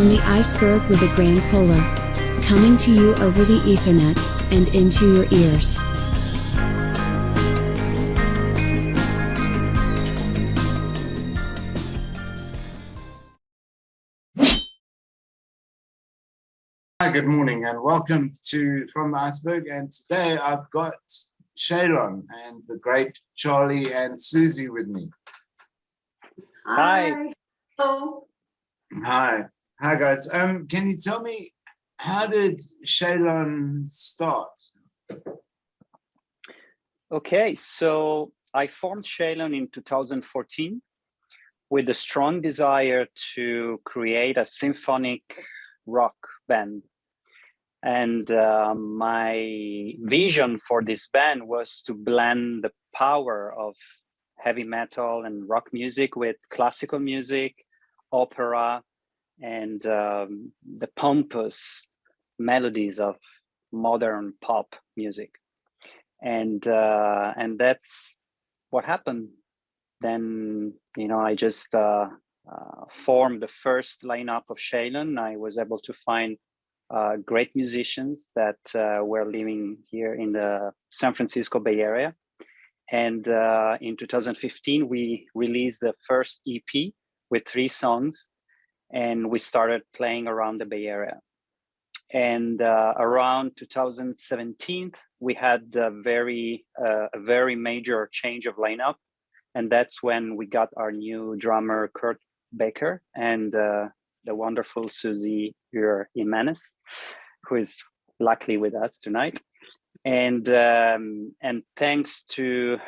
from the Iceberg with a Grandpolar, coming to you over the Ethernet and into your ears. Hi, good morning and welcome to From the Iceberg, and today I've got Shaylon and the great Charly and Susie with me. Hi. Hello. Hi guys. Can you tell me, how did Shaylon start? Okay, so I formed Shaylon in 2014 with a strong desire to create a symphonic rock band. And my vision for this band was to blend the power of heavy metal and rock music with classical music, opera, and the pompous melodies of modern pop music. And that's what happened. Then, I just formed the first lineup of Shaylon. I was able to find great musicians that were living here in the San Francisco Bay Area. And in 2015, we released the first EP with 3 songs, and we started playing around the Bay Area. And around 2017, we had a very major change of lineup. And that's when we got our new drummer, Kurt Baker, and the wonderful Susie Jimenez, who is luckily with us tonight. And thanks to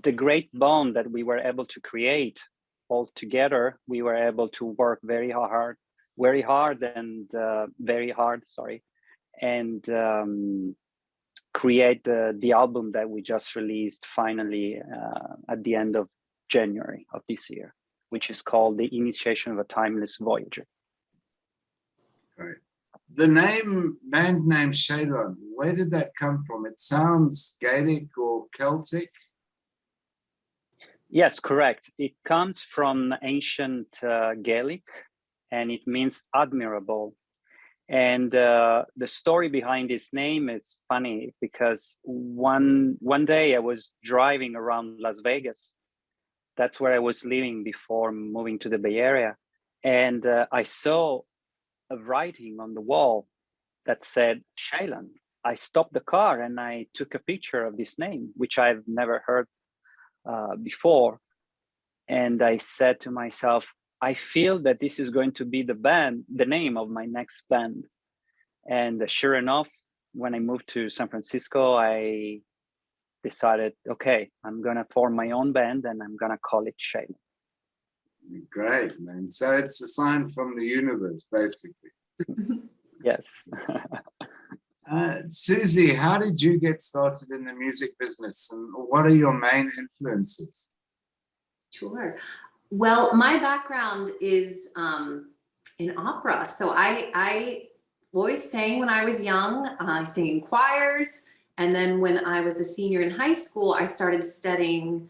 the great bond that we were able to create all together, we were able to work very hard, and create the album that we just released finally at the end of January of this year, which is called The Initiation of a Timeless Voyager. Right. The band name Shaylon, where did that come from? It sounds Gaelic or Celtic. Yes, correct. It comes from ancient Gaelic, and it means admirable. And the story behind this name is funny because one day I was driving around Las Vegas. That's where I was living before moving to the Bay Area. And I saw a writing on the wall that said Shaylon. I stopped the car and I took a picture of this name, which I've never heard before. And I said to myself, I feel that this is going to be the name of my next band. And sure enough, when I moved to San Francisco, I decided, okay, I'm gonna form my own band and I'm gonna call it Shaylon. Great, man. So it's a sign from the universe, basically. Yes. Susie, how did you get started in the music business, and what are your main influences? Sure. Well, my background is in opera. So I always sang when I was young. I sang in choirs. And then when I was a senior in high school, I started studying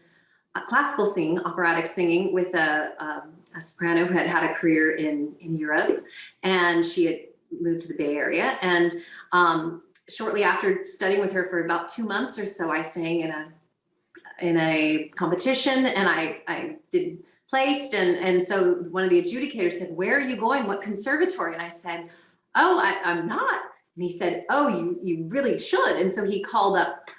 classical singing, operatic singing, with a soprano who had a career in Europe, and she had moved to the Bay Area. And shortly after studying with her for about 2 months or so, I sang in a competition, and I did placed. And so one of the adjudicators said, "Where are you going? What conservatory?" And I said, "Oh, I'm not." And he said, "Oh, you really should." And so he called up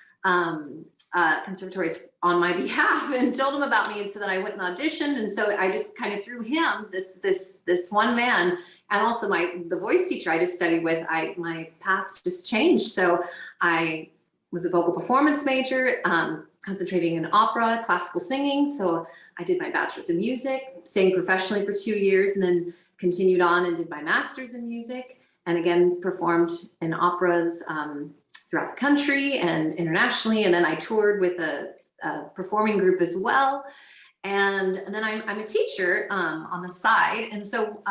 conservatories on my behalf and told him about me. And so then I went and auditioned. And so I just kind of threw him, this one man, and also the voice teacher I just studied with, my path just changed. So I was a vocal performance major, concentrating in opera, classical singing. So I did my bachelor's in music, sang professionally for 2 years, and then continued on and did my master's in music. And again, performed in operas throughout the country and internationally. And then I toured with a performing group as well. And then I'm a teacher on the side. And so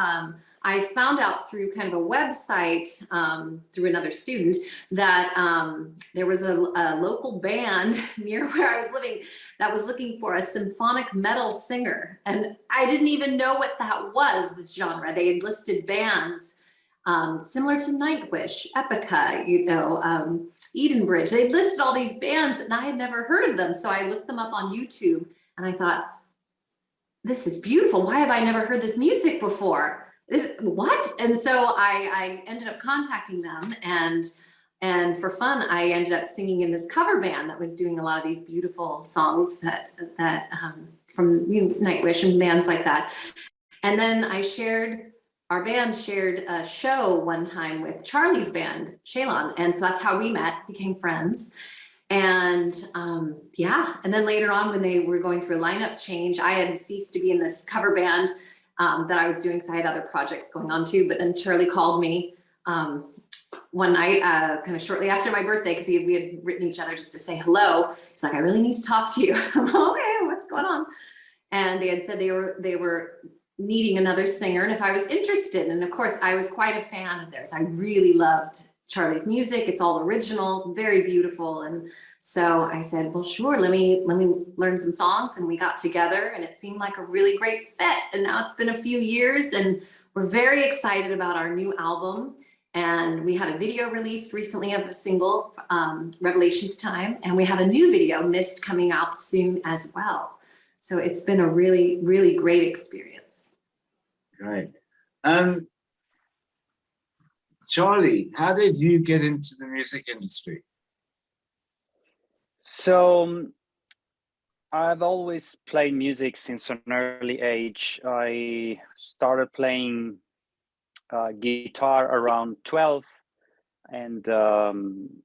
I found out through kind of a website through another student that there was a local band near where I was living that was looking for a symphonic metal singer. And I didn't even know what that was, this genre. They had listed bands similar to Nightwish, Epica, Edenbridge. They listed all these bands and I had never heard of them. So I looked them up on YouTube and I thought, this is beautiful. Why have I never heard this music before? What? And so I ended up contacting them, and for fun, I ended up singing in this cover band that was doing a lot of these beautiful songs that from Nightwish and bands like that. And then our band shared a show one time with Charly's band, Shaylon. And so that's how we met, became friends. And and then later on when they were going through a lineup change, I had ceased to be in this cover band that I was doing because I had other projects going on too. But then Charly called me one night, kind of shortly after my birthday, because we had written each other just to say hello. He's like, I really need to talk to you. I'm like, okay, what's going on? And they had said they were needing another singer and if I was interested. And of course, I was quite a fan of theirs. I really loved Charly's music. It's all original, very beautiful. And so I said, well, sure, let me learn some songs. And we got together and it seemed like a really great fit. And now it's been a few years and we're very excited about our new album. And we had a video released recently of the single, Revelations Time. And we have a new video, Mist, coming out soon as well. So it's been a really, really great experience. Great. Charly, how did you get into the music industry? So I've always played music since an early age. I started playing guitar around 12, and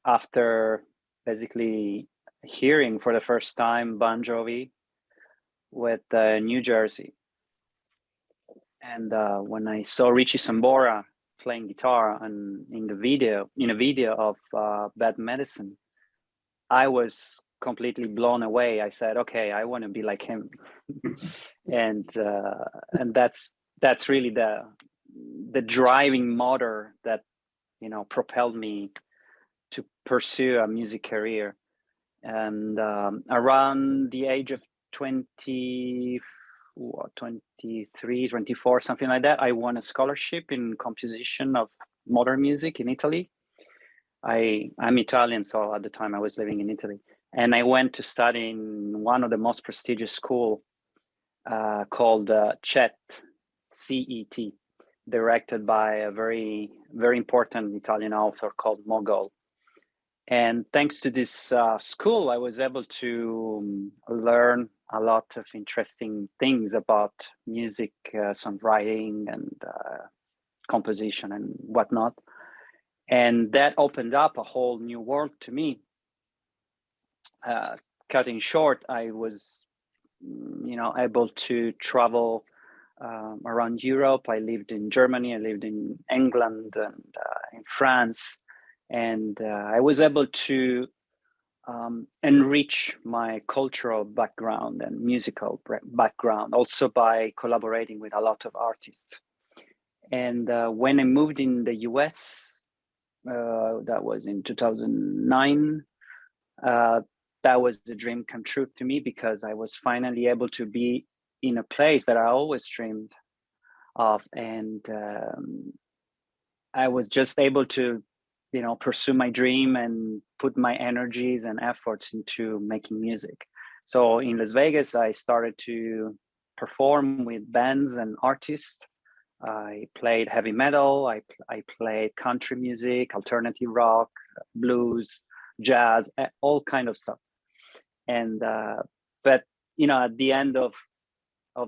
after basically hearing for the first time Bon Jovi with New Jersey, and when I saw Richie Sambora playing guitar and in a video of Bad Medicine, I was completely blown away. I said, okay, I want to be like him. and that's really the driving motor that propelled me to pursue a music career. And around the age of 23, 24, something like that, I won a scholarship in composition of modern music in Italy. I'm Italian, so at the time I was living in Italy, and I went to study in one of the most prestigious school called CET, C-E-T, directed by a very, very important Italian author called Mogol. And thanks to this school, I was able to learn a lot of interesting things about music, songwriting, and composition and whatnot. And that opened up a whole new world to me. Cutting short, I was, able to travel around Europe. I lived in Germany, I lived in England and in France. And I was able to enrich my cultural background and musical background, also by collaborating with a lot of artists. And when I moved in the US, that was in 2009, that was the dream come true to me, because I was finally able to be in a place that I always dreamed of. And I was just able to pursue my dream and put my energies and efforts into making music. So in Las Vegas, I started to perform with bands and artists. I played heavy metal, I played country music, alternative rock, blues, jazz, all kind of stuff. And but at the end of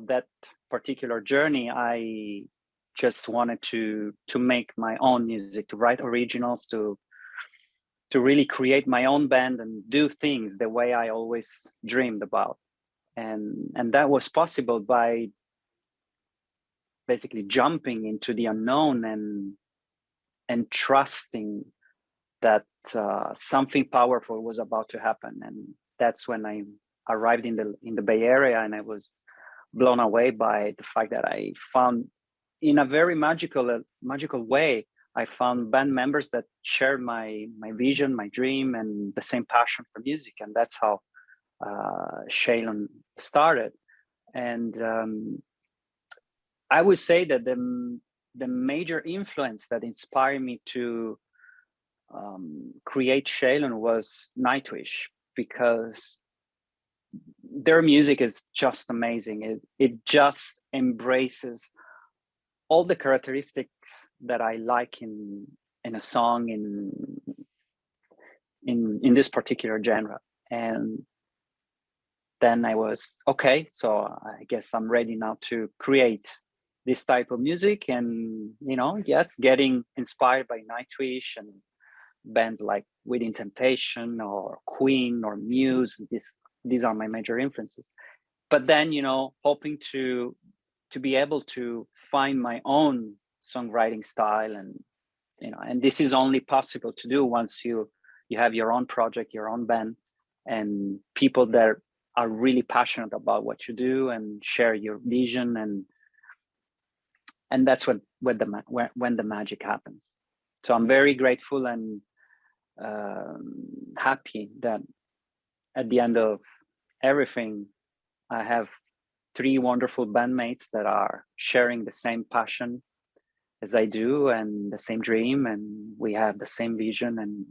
that particular journey, I just wanted to make my own music, to write originals, to really create my own band and do things the way I always dreamed about. And that was possible by basically jumping into the unknown and trusting that something powerful was about to happen. And that's when I arrived in the Bay Area, and I was blown away by the fact that I found in a very magical way, I found band members that shared my vision, my dream, and the same passion for music, and that's how Shaylon started. And I would say that the major influence that inspired me to create Shaylon was Nightwish, because their music is just amazing. It just embraces all the characteristics that I like in a song in this particular genre. And then I was, okay, so I guess I'm ready now to create this type of music. And, you know, yes, getting inspired by Nightwish and bands like Within Temptation or Queen or Muse. These are my major influences. But then, you know, hoping to be able to find my own songwriting style, and, you know, and this is only possible to do once you have your own project, your own band, and people that are really passionate about what you do and share your vision, and that's when the magic happens. So I'm very grateful and happy that at the end of everything, I have 3 wonderful bandmates that are sharing the same passion as I do and the same dream, and we have the same vision, and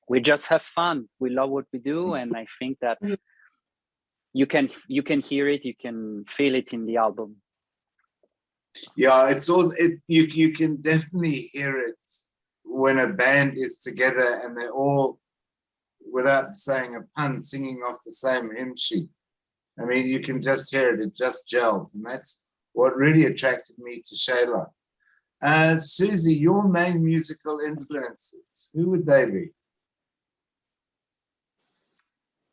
we just have fun. We love what we do, and I think that you can hear it, you can feel it in the album. Yeah, it's also you can definitely hear it when a band is together and they're all, without saying a pun, singing off the same hymn sheet. I mean, you can just hear it, it just gels, and that's what really attracted me to Shaylon. Susie, your main musical influences, who would they be?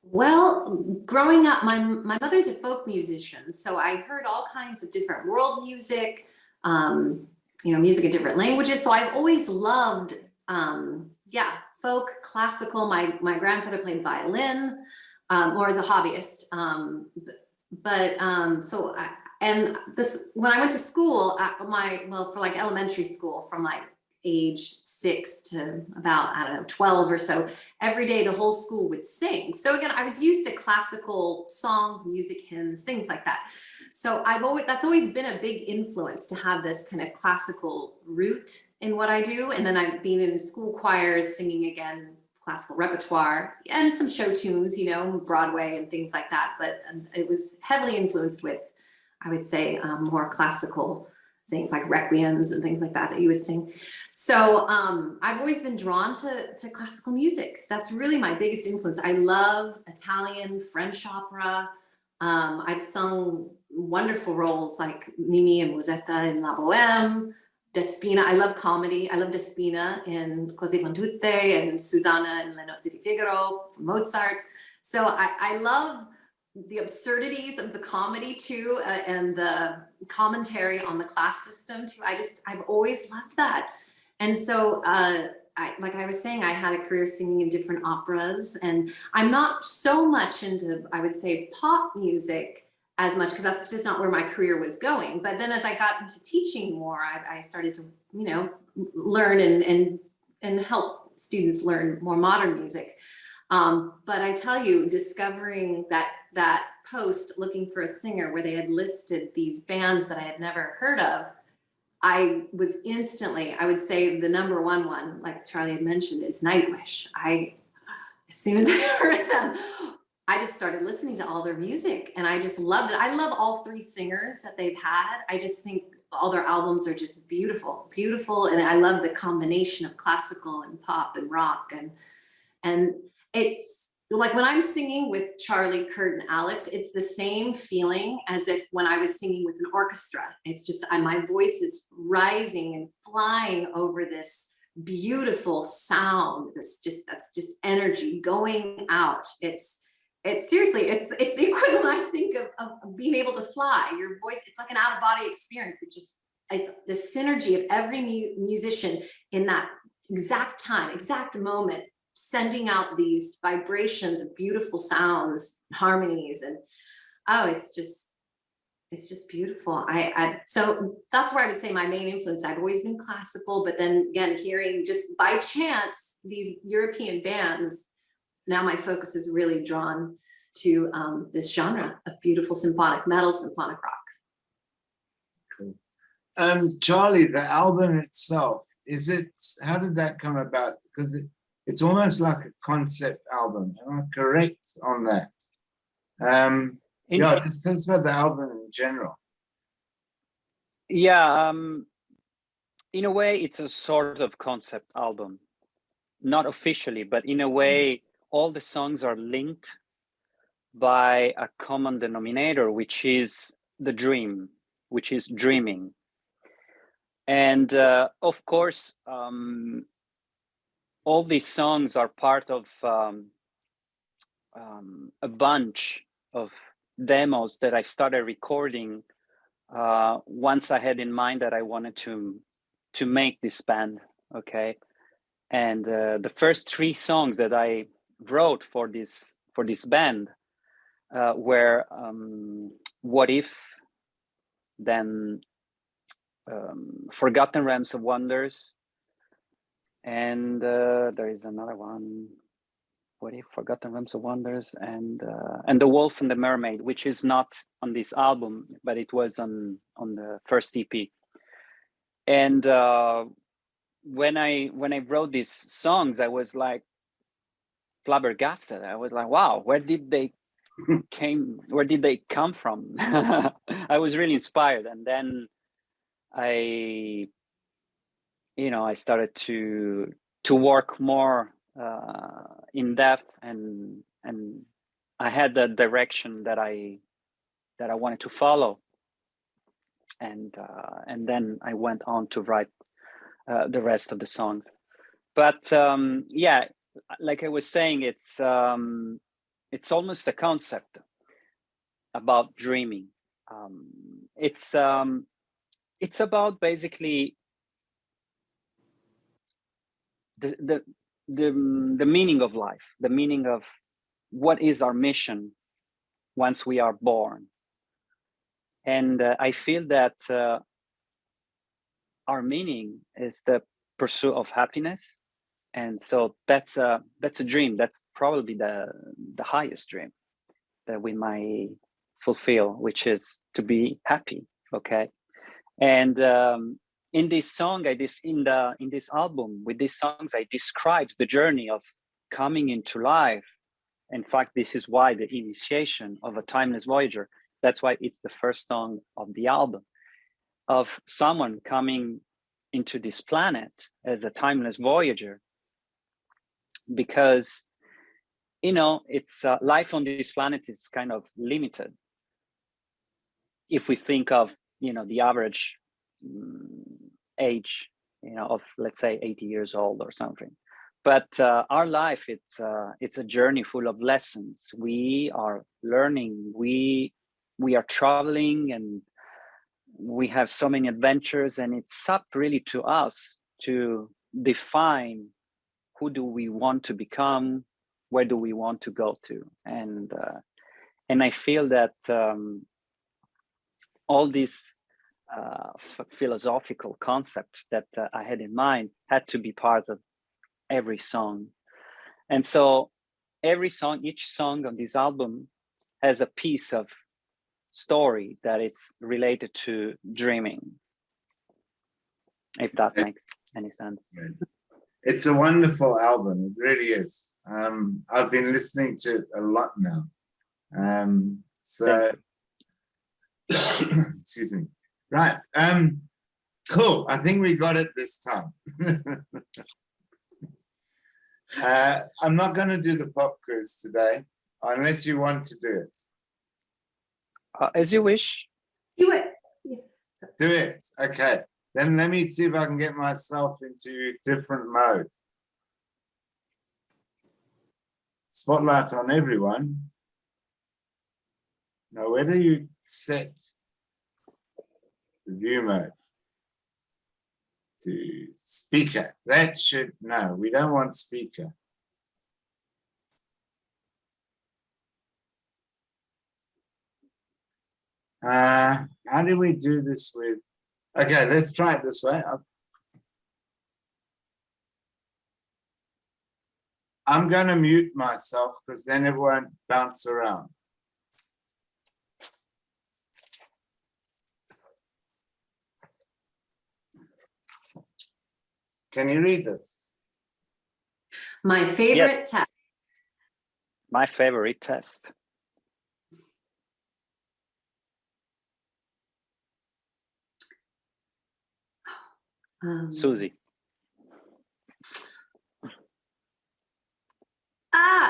Well, growing up, my mother's a folk musician, so I heard all kinds of different world music, music in different languages. So I've always loved, folk, classical. My grandfather played violin, more as a hobbyist. When I went to school, for like elementary school, from like age 6 to about, 12 or so, every day the whole school would sing. So again, I was used to classical songs, music, hymns, things like that. So that's always been a big influence to have this kind of classical root in what I do. And then I've been in school choirs, singing again, classical repertoire, and some show tunes, Broadway and things like that. But it was heavily influenced with, I would say, more classical things like requiems and things like that you would sing. So I've always been drawn to classical music. That's really my biggest influence. I love Italian, French opera. I've sung wonderful roles like Mimi and Musetta in La Bohème, Despina. I love comedy. I love Despina in Così fan tutte and Susanna in Le Nozze di Figaro from Mozart. So I love the absurdities of the comedy too, and the commentary on the class system too. I've always loved that. And so, like I was saying, I had a career singing in different operas, and I'm not so much into, I would say, pop music as much, because that's just not where my career was going. But then as I got into teaching more, I started to, learn and help students learn more modern music. But I tell you, discovering that post looking for a singer where they had listed these bands that I had never heard of, I was instantly, I would say the number one, like Charly had mentioned, is Nightwish. As soon as I heard them, I just started listening to all their music, and I just loved it. I love all 3 singers that they've had. I just think all their albums are just beautiful, and I love the combination of classical and pop and rock, and it's like when I'm singing with Charlie, Kurt, and Alex, it's the same feeling as if when I was singing with an orchestra. It's just my voice is rising and flying over this beautiful sound. That's just energy going out. It's seriously, it's the equivalent, I think, of being able to fly. Your voice, it's like an out-of-body experience. It's the synergy of every musician in that exact time, exact moment, sending out these vibrations of beautiful sounds, harmonies, and it's just it's just beautiful. So that's where I would say my main influence. I've always been classical, but then again, hearing just by chance these European bands, now my focus is really drawn to this genre of beautiful symphonic metal, symphonic rock. Cool. Charly, the album itself, how did that come about? Because it's almost like a concept album. Am I correct on that? Yeah, just tell us about the album in general. Yeah, in a way, it's a sort of concept album. Not officially, but in a way, all the songs are linked by a common denominator, which is the dream, which is dreaming. And of course, all these songs are part of a bunch of demos that I started recording once I had in mind that I wanted to make this band, okay? And the first 3 songs that I wrote for this band were What If, then Forgotten Realms of Wonders, and there is another one, What If, Forgotten Realms of Wonders, and The Wolf and the Mermaid, which is not on this album, but it was on the first EP. And when I wrote these songs, I was like flabbergasted. I was like, wow, where did they come from? I was really inspired. And then I started to work more in depth, and I had the direction that I wanted to follow, and then I went on to write the rest of the songs. But yeah, like I was saying, it's almost a concept about dreaming. It's about basically the meaning of life, the meaning of what is our mission once we are born. And I feel that our meaning is the pursuit of happiness. And so that's a dream. That's probably the highest dream that we might fulfill, which is to be happy. Okay. And in this song, in this album, with these songs, I describe the journey of coming into life. In fact, this is why the initiation of A Timeless Voyager, that's why it's the first song of the album, of someone coming into this planet as a timeless voyager. Because, it's life on this planet is kind of limited. If we think of, the average age, of, let's say, 80 years old or something. But our life, it's a journey full of lessons. We are learning, we are traveling, and we have so many adventures, and it's up really to us to define who do we want to become, where do we want to go to. And I feel that all these philosophical concepts that I had in mind had to be part of every song. And so each song on this album has a piece of story that it's related to dreaming, if that makes any sense. It's a wonderful album. It really is. I've been listening to it a lot now. Excuse me. Right. Cool. I think we got it this time. I'm not going to do the pop quiz today, unless you want to do it. As you wish. Do it. Do it. Okay. Then let me see if I can get myself into different mode. Spotlight on everyone. Now, where do you set the view mode? To speaker. No, we don't want speaker. How do we do this with? Okay, let's try it this way. I'm going to mute myself because then it won't bounce around. Can you read this? My favorite test. My favorite test. Susie.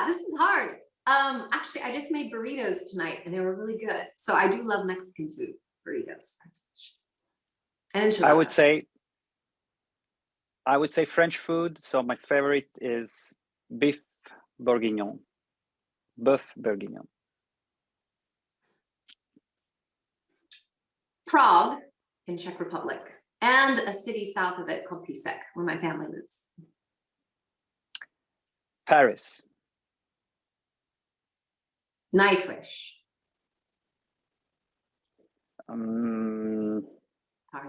This is hard. Actually, I just made burritos tonight and they were really good. So I do love Mexican food, burritos. And enchiladas. I would say French food. So my favorite is beef bourguignon. Bœuf bourguignon. Prague in Czech Republic, and a city south of it called Písek, where my family lives. Paris. Nightwish.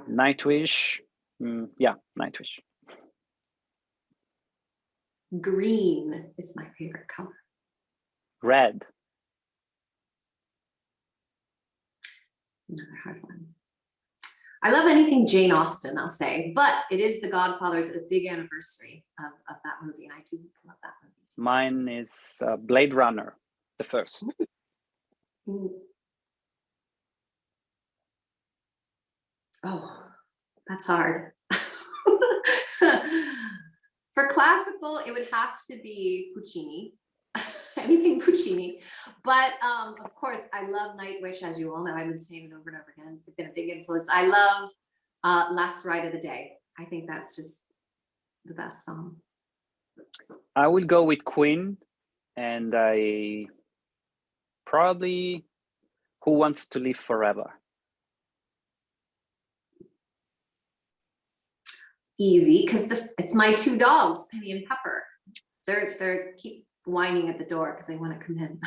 Nightwish. Yeah, Nightwish. Green is my favorite color. Red. Another hard one. I love anything Jane Austen, I'll say, but it is The Godfather's a big anniversary of that movie, and I do love that movie too. Mine is Blade Runner, the first. Oh, that's hard. For classical, it would have to be Puccini. Anything Puccini, but of course I love Nightwish, as you all know. I've been saying it over and over again. It's been a big influence. I love Last Ride of the Day. I think that's just the best song. I will go with Queen, and I probably Who Wants to Live Forever. Easy, because it's my two dogs, Penny and Pepper. They're keep whining at the door because they want to come in.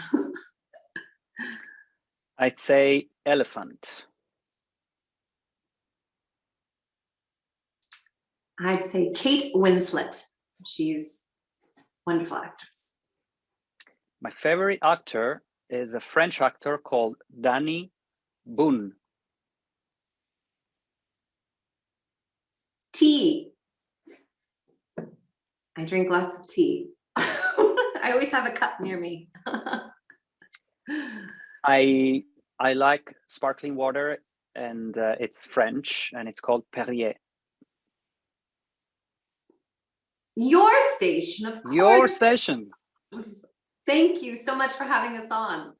I'd say Elephant. I'd say Kate Winslet. She's a wonderful actress. My favorite actor is a French actor called Danny Boone. Tea. I drink lots of tea. I always have a cup near me. I like sparkling water, and it's French, and it's called Perrier. Your station, of course. Your station. Thank you so much for having us on.